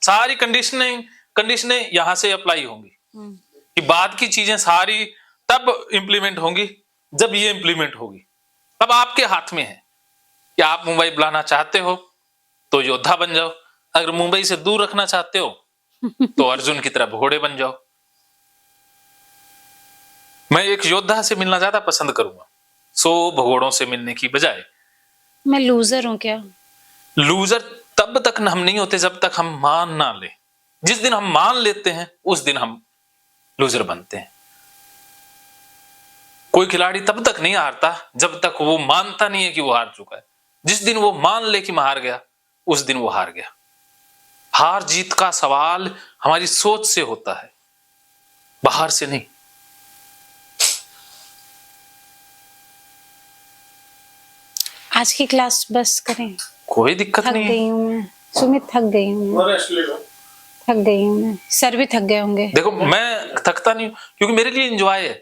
सारी कंडीशनें यहाँ से अप्लाई होंगी कि बाद की चीजें सारी तब इंप्लीमेंट होंगी जब ये इंप्लीमेंट होगी। अब आपके हाथ में है कि आप मुंबई बुलाना चाहते हो तो योद्धा बन जाओ, अगर मुंबई से दूर रखना चाहते हो तो अर्जुन की तरह घोड़े बन जाओ। मैं एक योद्धा से मिलना ज्यादा पसंद करूंगा 100 भगोड़ों से मिलने की बजाय। मैं लूजर हूं क्या? लूजर तब तक हम नहीं होते जब तक हम मान ना ले। जिस दिन हम मान लेते हैं उस दिन हम लूजर बनते हैं। कोई खिलाड़ी तब तक नहीं हारता जब तक वो मानता नहीं है कि वो हार चुका है। जिस दिन वो मान ले कि मैं हार गया उस दिन वो हार गया। हार जीत का सवाल हमारी सोच से होता है, बाहर से नहीं। आज की क्लास बस करें? कोई दिक्कत थक नहीं है। गई हूँ मैं सुमित, थक गई हूँ मैं। थक गई हूँ मैं। सर भी थक गए होंगे। देखो मैं थकता नहीं हूं क्योंकि मेरे लिए एंजॉय है।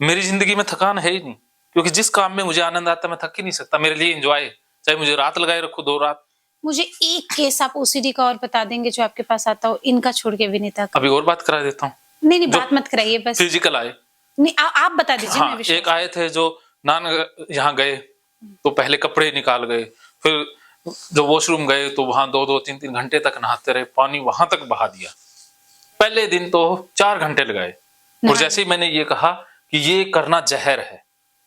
मेरी जिंदगी में थकान है ही नहीं, क्योंकि जिस काम में मुझे आनंद आता है मैं थक ही नहीं सकता। मेरे लिए एंजॉय है, चाहे मुझे रात लगाए रखो 2 रात। मुझे एक केस आप ओसीडी का और बता देंगे जो आपके पास आता हो, इनका छोड़ के विनीता का। अभी और बात करा देता हूँ। नहीं बात मत कराइए, बस फिजिकल आए। नहीं आप बता दीजिए। हाँ, एक आए थे जो नान यहाँ गए तो पहले कपड़े निकाल गए, फिर जो वॉशरूम गए तो वहां 2-2 3-3 घंटे तक नहाते रहे, पानी वहां तक बहा दिया। पहले दिन तो 4 घंटे लगाए। और जैसे ही मैंने ये कहा कि ये करना जहर है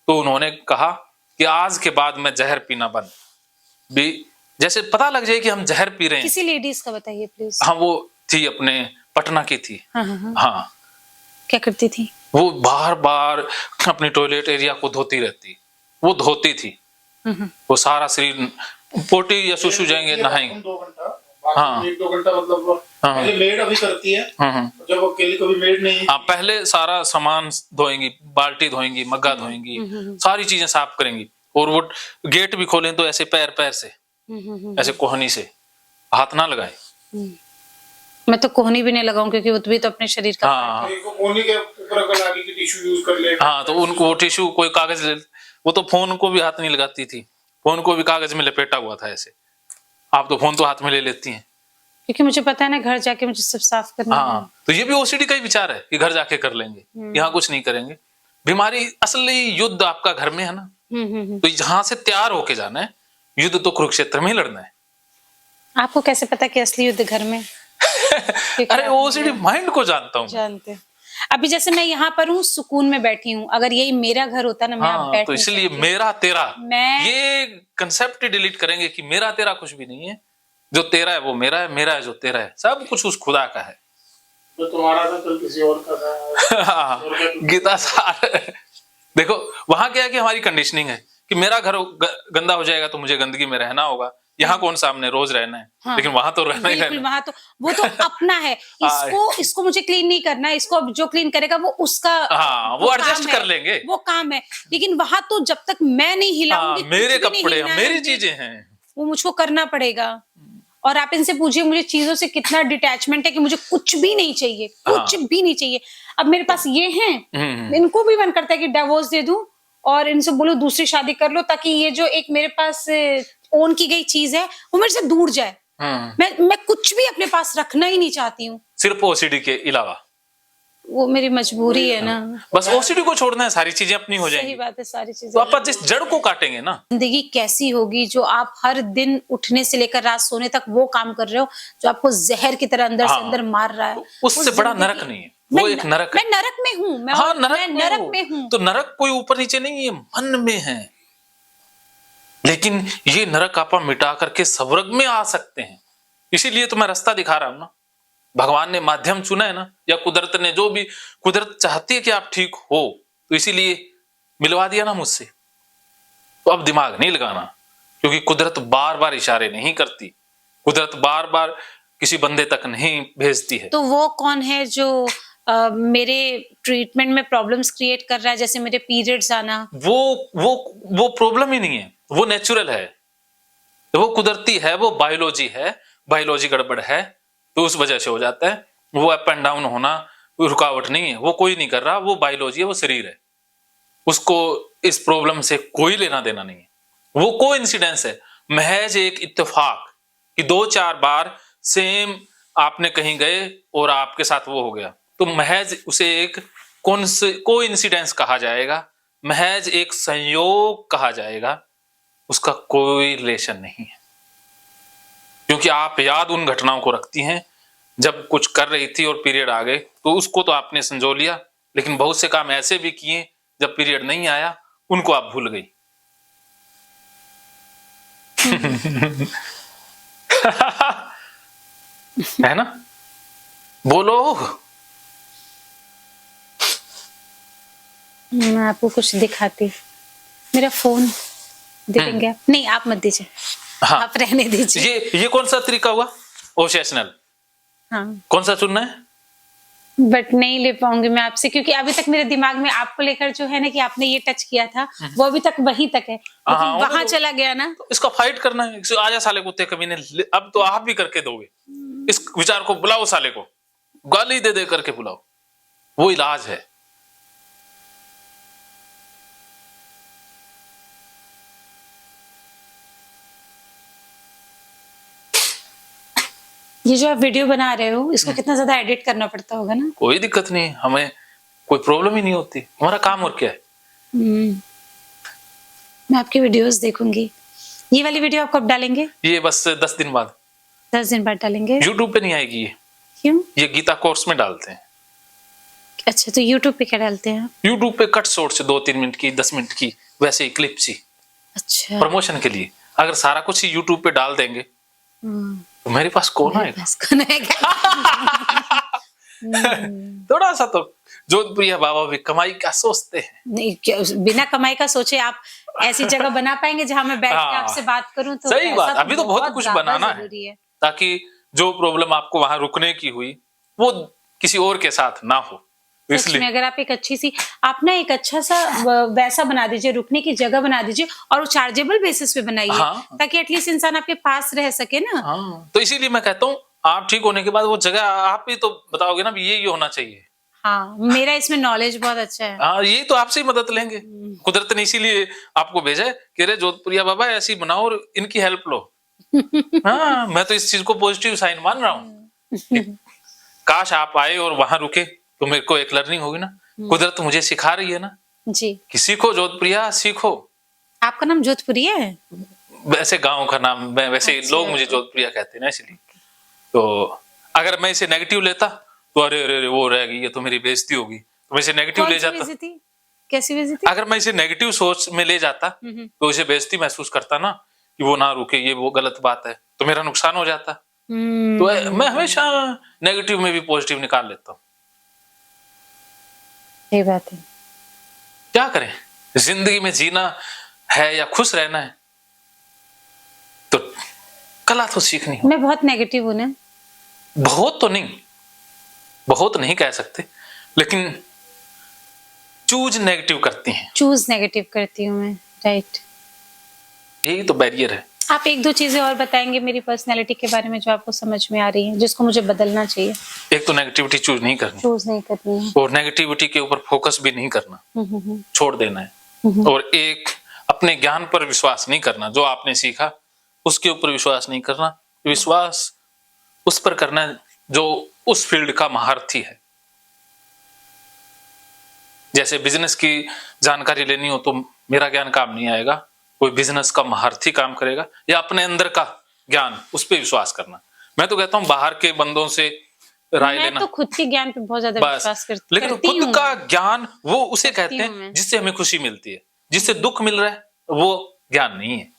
तो उन्होंने कहा कि आज के बाद मैं जहर पीना बंद। भी जैसे पता लग जाए कि हम जहर पी रहे हैं। किसी लेडीज का बताइए प्लीज। हाँ, वो थी अपने पटना की थी। हाँ, क्या करती थी? वो बार बार अपनी टॉयलेट एरिया को धोती रहती। वो धोती थी, वो सारा शरीर पोटी या सुसु जाएंगे नहाएंगे। 2 घंटा, हाँ 1-2 घंटा मतलब पहले मेड अभी करती है। जब अकेली कभी मेड नहीं। हाँ, पहले सारा सामान धोएंगी, बाल्टी धोएंगी, मग्गा धोएंगी, सारी चीजें साफ करेंगी। और वो गेट भी खोलें तो ऐसे पैर से ऐसे कोहनी से हाथ ना लगाए। मैं तो कोहनी भी नहीं लगाऊं क्योंकि वो भी तो अपने शरीर का हाँ, कोहनी के ऊपर अगर आगे की टिश्यू यूज कर ले। हाँ, तो उनको टिश्यू कोई कागज ले, वो तो फोन को भी हाथ नहीं लगाती थी। फोन को भी कागज में लपेटा हुआ था ऐसे। आप तो फोन तो हाथ में ले लेती हैं क्योंकि मुझे पता है ना घर जाके मुझे सब साफ करना है। हाँ, तो ये भी ओसीडी का ही विचार है कि घर जाके कर लेंगे, यहाँ कुछ नहीं करेंगे। बीमारी असली युद्ध आपका घर में है ना, तो जहां से तैयार होके जाना है। युद्ध तो कुरुक्षेत्र में ही लड़ना है। आपको कैसे पता कि असली युद्ध घर में? अरे ओसीडी माइंड को जानता हूँ। जानते। अभी जैसे मैं यहाँ पर हूँ, सुकून में बैठी हूँ। अगर यही मेरा घर होता ना, मैं हाँ, बैठ तो इसलिए मेरा तेरा ये कंसेप्ट ही डिलीट करेंगे कि मेरा तेरा कुछ भी नहीं है। जो तेरा है वो मेरा है, मेरा है जो तेरा है, सब कुछ उस खुदा का है। तो तुम्हारा था कल किसी और का था। गीता सार देखो वहां क्या है कि हमारी कंडीशनिंग है कि मेरा घर गंदा हो जाएगा तो मुझे गंदगी में रहना होगा। यहाँ कौन सामने रोज रहना है। हाँ, लेकिन वहां तो रहना ही रहना। वहां तो वो तो अपना है। इसको मुझे क्लीन नहीं करना है, इसको जो क्लीन करेगा वो उसका। हाँ, वो एडजस्ट कर लेंगे, वो काम है। लेकिन वहां तो जब तक मैं नहीं हिलाऊंगी, मेरे कपड़े मेरी चीजें हैं, वो मुझको करना पड़ेगा। और आप इनसे पूछिए मुझे चीजों से कितना डिटैचमेंट है कि मुझे कुछ भी नहीं चाहिए, कुछ भी नहीं चाहिए। अब मेरे पास ये हैं, इनको भी मन करता है कि डिवोर्स दे दूं और इनसे बोलो दूसरी शादी कर लो, ताकि ये जो एक मेरे पास ओन की गई चीज है वो मेरे से दूर जाए। मैं कुछ भी अपने पास रखना ही नहीं चाहती हूँ, सिर्फ ओसीडी के अलावा। वो मेरी मजबूरी है ना। बस ओसीडी को छोड़ना है, सारी चीजें अपनी हो जाएंगी। सही बात है, सारी चीजें। तो आप जिस जड़ को काटेंगे ना, जिंदगी कैसी होगी जो आप हर दिन उठने से लेकर रात सोने तक वो काम कर रहे हो जो आपको जहर की तरह अंदर से अंदर मार रहा है। उससे बड़ा नरक नहीं है। वो एक नरक है। मैं नरक में हूँ। मैं नरक में हूँ। तो नरक कोई ऊपर नीचे नहीं है, मन में है। लेकिन ये नरक आप मिटा करके स्वर्ग में आ सकते हैं। इसीलिए तो मैं रास्ता दिखा रहा हूं ना। भगवान ने माध्यम चुना है ना, या कुदरत ने, जो भी कुदरत चाहती है कि आप ठीक हो, तो इसीलिए मिलवा दिया ना मुझसे। तो अब दिमाग नहीं लगाना, क्योंकि कुदरत बार बार इशारे नहीं करती, कुदरत बार बार किसी बंदे तक नहीं भेजती है। तो वो कौन है जो मेरे ट्रीटमेंट में प्रॉब्लम्स क्रिएट कर रहा है, जैसे मेरे पीरियड्स आना? वो प्रॉब्लम ही नहीं है, वो नेचुरल है, वो कुदरती है, वो बायोलॉजी है। बायोलॉजी गड़बड़ है तो उस वजह से हो जाता है। वो अप एंड डाउन होना रुकावट नहीं है, वो कोई नहीं कर रहा, वो बायोलॉजी है, वो शरीर है। उसको इस प्रॉब्लम से कोई लेना देना नहीं है। वो कोइंसिडेंस है, महज एक इत्तेफाक कि 2-4 बार सेम आपने कहीं गए और आपके साथ वो हो गया, तो महज उसे एक कोइंसिडेंस कहा जाएगा, महज एक संयोग कहा जाएगा, उसका कोई रिलेशन नहीं है। क्योंकि आप याद उन घटनाओं को रखती हैं जब कुछ कर रही थी और पीरियड आ गए, तो उसको तो आपने संजो लिया, लेकिन बहुत से काम ऐसे भी किए जब पीरियड नहीं आया, उनको आप भूल गई। है ना? बोलो। मैं आपको कुछ दिखाती, मेरा फोन दे देंगे आप? नहीं, आप मत दीजिए। हाँ, आप रहने दीजिए। ये कौन सा तरीका हुआ? ओसेशनल। हाँ, कौन सा चुनना है? बट नहीं ले पाऊंगी मैं आपसे, क्योंकि अभी तक मेरे दिमाग में आपको लेकर जो है ना कि आपने ये टच किया था, वो अभी तक वहीं तक है, लेकिन हाँ, वहां चला गया ना। तो इसका फाइट करना है। आजा साले कुत्ते कमीने, अब तो आप भी करके दोगे। इस विचार को बुलाओ, साले को गाली दे दे करके बुलाओ, वो इलाज है। ये जो आप वीडियो बना रहे हो, इसको कितना ज्यादा एडिट करना पड़ता होगा ना? कोई दिक्कत नहीं, हमें कोई प्रॉब्लम ही नहीं होती, हमारा काम और क्या है। मैं आपकी वीडियोस देखूंगी। ये वाली वीडियो आप कब डालेंगे? ये बस 10 दिन बाद। 10 दिन बाद डालेंगे? यूट्यूब पे नहीं आएगी ये। क्यों? ये गीता कोर्स में डालते हैं। अच्छा, तो यूट्यूब पे क्या डालते हैं? यूट्यूब पे कट शॉर्ट्स 2-3 मिनट की, 10 मिनट की, वैसे ही क्लिप सी, अच्छा, प्रमोशन के लिए। अगर सारा कुछ ही यूट्यूब पे डाल देंगे तो मेरे पास कौन आएगा? कौन आएगा? थोड़ा सा तो जोधप्रिया बाबा भी कमाई का सोचते हैं। नहीं, बिना कमाई का सोचे आप ऐसी जगह बना पाएंगे जहां मैं बैठ के हाँ, आपसे बात करूं? तो सही बात। पैसा अभी तो बहुत कुछ ज्यादा बनाना जरूरी है, ताकि जो प्रॉब्लम आपको वहां रुकने की हुई वो किसी और के साथ ना हो। सच इसलिए में अगर आप एक अच्छी सी, आप ना एक अच्छा सा वैसा बना दीजिए, रुकने की जगह बना दीजिए, और वो चार्जेबल बेसिस पे बनाइए, हाँ। ताकि एटलीस्ट इंसान आपके पास रह सके ना। हाँ, तो इसीलिए मैं कहता हूँ आप ठीक होने के बाद वो जगह आप ही तो बताओगे ना, ये होना चाहिए। हाँ, मेरा इसमें नॉलेज बहुत अच्छा है। हाँ, ये तो आपसे ही मदद लेंगे। कुदरत ने इसीलिए आपको भेजा है कि अरे जोधपुरिया बाबा ऐसी बनाओ और इनकी हेल्प लो। हाँ, मैं तो इस चीज को पॉजिटिव साइन मान रहा हूँ। काश आप आए और वहां रुके तो मेरे को एक लर्निंग होगी ना। कुदरत मुझे सिखा रही है ना जी, कि सीखो जोधपुरिया, सीखो। आपका नाम जोधपुरिया है? वैसे गांव का नाम, वैसे अच्छा। लोग मुझे जोधपुरिया कहते हैं ना, इसलिए। तो अगर मैं इसे नेगेटिव लेता तो अरे अरे अरे वो रह गई, ये तो मेरी बेइज्जती होगी, तो मैं इसे नेगेटिव ले जाता। कैसी बेइज्जती? अगर मैं इसे नेगेटिव सोच में ले जाता तो इसे बेइज्जती महसूस करता ना कि वो ना रुके, ये वो गलत बात है, तो मेरा नुकसान हो जाता। तो मैं हमेशा नेगेटिव में भी पॉजिटिव निकाल लेता हूँ। ये बात है। क्या करें, जिंदगी में जीना है या खुश रहना है तो कला तो सीखनी हो। मैं बहुत नेगेटिव हूँ ना? बहुत तो नहीं, बहुत नहीं कह सकते, लेकिन चूज नेगेटिव करती हैं। चूज नेगेटिव करती हूँ मैं, राइट। यही तो बैरियर है। आप एक दो चीजें और बताएंगे मेरी पर्सनैलिटी के बारे में जो आपको समझ में आ रही है, जिसको मुझे बदलना चाहिए? एक तो नेगेटिविटी चूज नहीं करनी, चूज नहीं करनी है, और नेगेटिविटी के ऊपर फोकस भी नहीं करना, छोड़ देना है। और एक अपने ज्ञान पर विश्वास नहीं करना, जो आपने सीखा उसके ऊपर विश्वास नहीं करना, विश्वास उस पर करना जो उस फील्ड का महारथी है। जैसे बिजनेस की जानकारी लेनी हो तो मेरा ज्ञान काम नहीं आएगा, कोई बिजनेस का महारथी काम करेगा, या अपने अंदर का ज्ञान उस पर विश्वास करना। मैं तो कहता हूँ बाहर के बंदों से राय लेना। मैं तो खुद के ज्ञान पे बहुत ज्यादा विश्वास करती लेकिन खुद का ज्ञान वो उसे कहते हैं मैं। जिससे हमें खुशी मिलती है, जिससे दुख मिल रहा है वो ज्ञान नहीं है।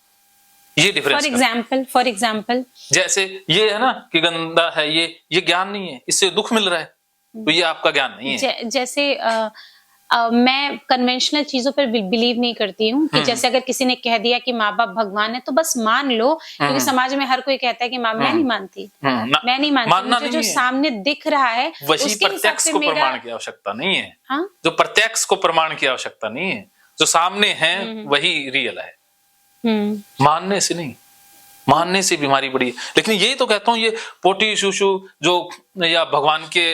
ये डिफरेंस। फॉर एग्जाम्पल जैसे ये है ना कि गंदा है, ये ज्ञान नहीं है, इससे दुख मिल रहा है, तो ये आपका ज्ञान नहीं है। जैसे मैं कन्वेंशनल चीजों पर बिलीव नहीं करती हूँ कि जैसे अगर किसी ने कह दिया कि माँ बाप भगवान है तो बस मान लो, क्योंकि समाज में हर कोई कहता है कि मैं नहीं मानती, मैं नहीं मानती, मुझे जो सामने दिख रहा है वही प्रत्यक्ष को प्रमाण की आवश्यकता नहीं है। हाँ? जो प्रत्यक्ष को प्रमाण की आवश्यकता नहीं है, जो सामने है वही रियल है। मानने से नहीं, मानने से बीमारी बड़ी है। लेकिन यही तो कहता हूँ, ये पोटी शुशु जो या भगवान के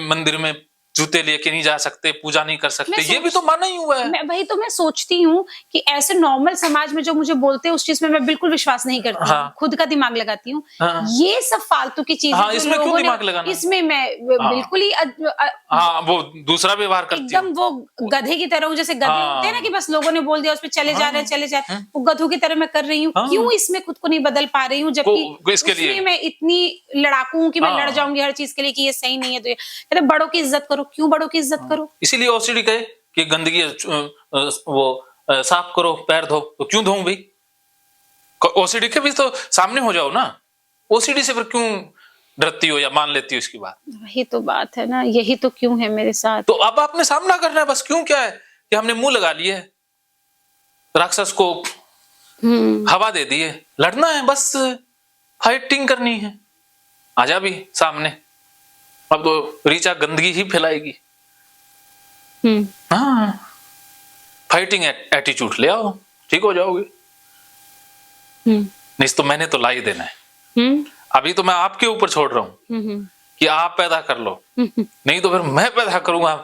मंदिर में जूते लेके नहीं जा सकते, पूजा नहीं कर सकते, मैं ये भी तो माना ही हुआ है। वही तो मैं सोचती हूँ कि ऐसे नॉर्मल समाज में जो मुझे बोलते हैं उस चीज में मैं बिल्कुल विश्वास नहीं करती हाँ। हूँ, खुद का दिमाग लगाती हूँ। हाँ। ये सब फालतू की चीजें हाँ, जो इसमें क्यों लोगों ने- दिमाग लगाना? इसमें मैं हाँ। बिल्कुल ही हाँ, वो दूसरा व्यवहार करती एकदम हूँ। वो गधे की तरह हूँ, जैसे गधे हाँ। होते हैं ना कि बस लोगों ने बोल दिया उस पर चले जा रहे हैं, चले जा रहे हैं, वो गधों की तरह मैं कर रही हूँ। हाँ। क्यों इसमें खुद को नहीं बदल पा रही हूँ, जबकि इसके लिए उसमें मैं इतनी लड़ाकू हूँ कि मैं हाँ। लड़ जाऊंगी हर चीज के लिए कि ये सही नहीं है। तो ये कहते हैं, बड़ों की इज्जत करो। क्यों बड़ों की इज्जत करो? इसीलिए ओसीडी कहे कि गंदगी साफ करो, पैर धो, तो क्यों धोऊं भाई? ओसीडी के भी तो सामने हो जाओ ना। ओसीडी से फिर क्यों डरती हो या मान लेती हो इसकी बात? वही तो बात है ना, यही तो क्यों है मेरे साथ। तो अब आपने सामना करना है बस। क्यों क्या है कि हमने मुंह लगा लिए, राक्षस को हवा दे दी है, लड़ना है बस, फाइटिंग करनी है। आजा भी सामने। अब तो रीचा गंदगी ही फैलाएगी। हाँ, फाइटिंग एटीट्यूड ले आओ, ठीक हो जाओगे। नहीं तो मैंने तो ला ही देना है। अभी तो मैं आपके ऊपर छोड़ रहा हूं कि आप पैदा कर लो, नहीं तो फिर मैं पैदा करूंगा,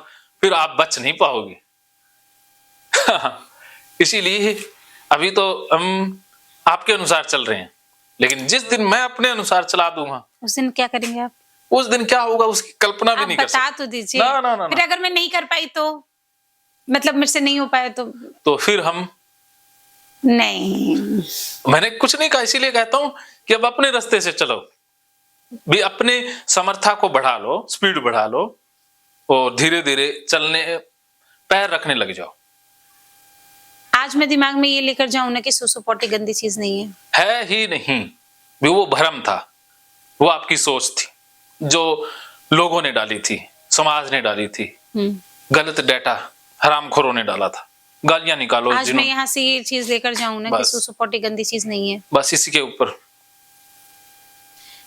फिर आप बच नहीं पाओगे। इसीलिए अभी तो हम आपके अनुसार चल रहे हैं, लेकिन जिस दिन मैं अपने अनुसार चला दूंगा, उस दिन क्या करेंगे आप? उस दिन क्या होगा उसकी कल्पना भी आप नहीं कर बता सकते। तो दीजिए। ना, ना, ना, फिर ना। अगर मैं नहीं कर पाई तो, मतलब मेरे से नहीं हो पाया तो फिर हम, नहीं, मैंने कुछ नहीं कहा, इसीलिए कहता हूं कि अब अपने रास्ते से चलो भी, अपने समर्था को बढ़ा लो, स्पीड बढ़ा लो और धीरे धीरे चलने, पैर रखने लग जाओ। आज मैं दिमाग में ये लेकर जाऊं ना कि सुसुपोटी गंदी चीज नहीं है ही नहीं भी, वो भ्रम था, वो आपकी सोच थी जो लोगों ने डाली थी, समाज ने डाली थी, गलत डेटा हरामखोरों ने डाला था। गालियां निकालो। आज मैं यहाँ से ये चीज लेकर जाऊं ना कि सुसुपोटी गंदी चीज नहीं है। बस इसी के ऊपर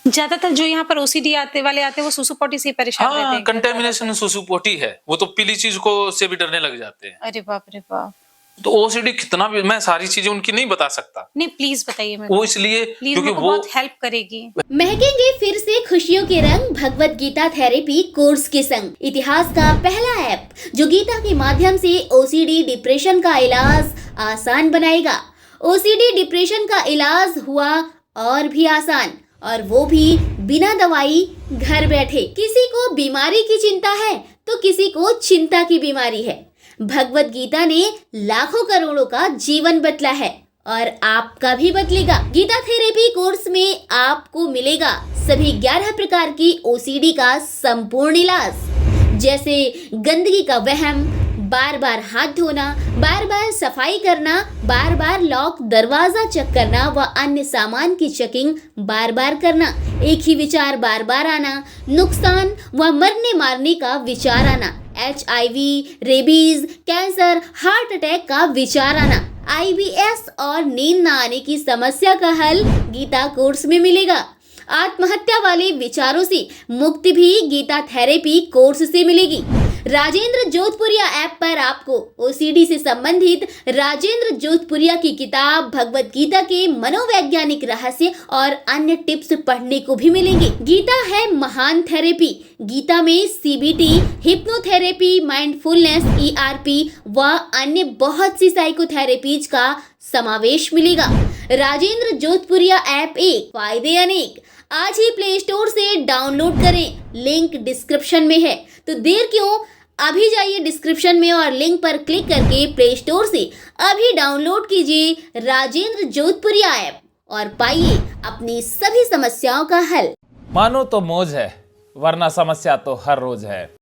ज्यादातर जो यहाँ पर ओसीडी आते हैं वो सुसुपोटी से ही परेशान रहते हैं। कंटेमिनेशन सुसुपोटी है, वो तो पीली चीज को से भी डरने लग जाते हैं। अरे बाप रे बाप। तो ओसीडी कितना भी, मैं सारी चीजें उनकी नहीं बता सकता। नहीं, प्लीज बताइए मेरे वो को। इसलिए प्लीज, क्योंकि वो वो बहुत हेल्प करेगी। महकेंगे फिर से खुशियों के रंग भगवत गीता थेरेपी कोर्स के संग। इतिहास का पहला ऐप जो गीता के माध्यम से ओसीडी डिप्रेशन का इलाज आसान बनाएगा। ओसीडी डिप्रेशन का इलाज हुआ और भी आसान, और वो भी बिना दवाई, घर बैठे। किसी को बीमारी की चिंता है तो किसी को चिंता की बीमारी है। भगवत गीता ने लाखों करोड़ों का जीवन बदला है और आपका भी बदलेगा। गीता थेरेपी कोर्स में आपको मिलेगा सभी 11 प्रकार की ओसीडी का संपूर्ण इलाज, जैसे गंदगी का वहम, बार बार हाथ धोना, बार बार सफाई करना, बार बार लॉक दरवाजा चेक करना व अन्य सामान की चेकिंग बार बार करना, एक ही विचार बार बार आना, नुकसान व मरने मारने का विचार आना, HIV, rabies, cancer, heart attack का विचार आना, IBS और नींद न आने की समस्या का हल गीता कोर्स में मिलेगा। आत्महत्या वाले विचारों से मुक्ति भी गीता थेरेपी कोर्स से मिलेगी। राजेंद्र जोधपुरिया ऐप पर आपको ओसीडी से संबंधित राजेंद्र जोधपुरिया की किताब भगवत गीता के मनोवैज्ञानिक रहस्य और अन्य टिप्स पढ़ने को भी मिलेंगे। गीता है महान थेरेपी। गीता में CBT, हिप्नोथेरेपी, माइंडफुलनेस, ERP व अन्य बहुत सी साइकोथेरेपीज का समावेश मिलेगा। राजेंद्र जोधपुरिया ऐप एक, फायदे अनेक। आज ही प्ले स्टोर से डाउनलोड करें, लिंक डिस्क्रिप्शन में है। तो देर क्यों, अभी जाइए डिस्क्रिप्शन में और लिंक पर क्लिक करके प्ले स्टोर से अभी डाउनलोड कीजिए राजेंद्र जोधपुरिया ऐप और पाइए अपनी सभी समस्याओं का हल। मानो तो मौज है, वरना समस्या तो हर रोज है।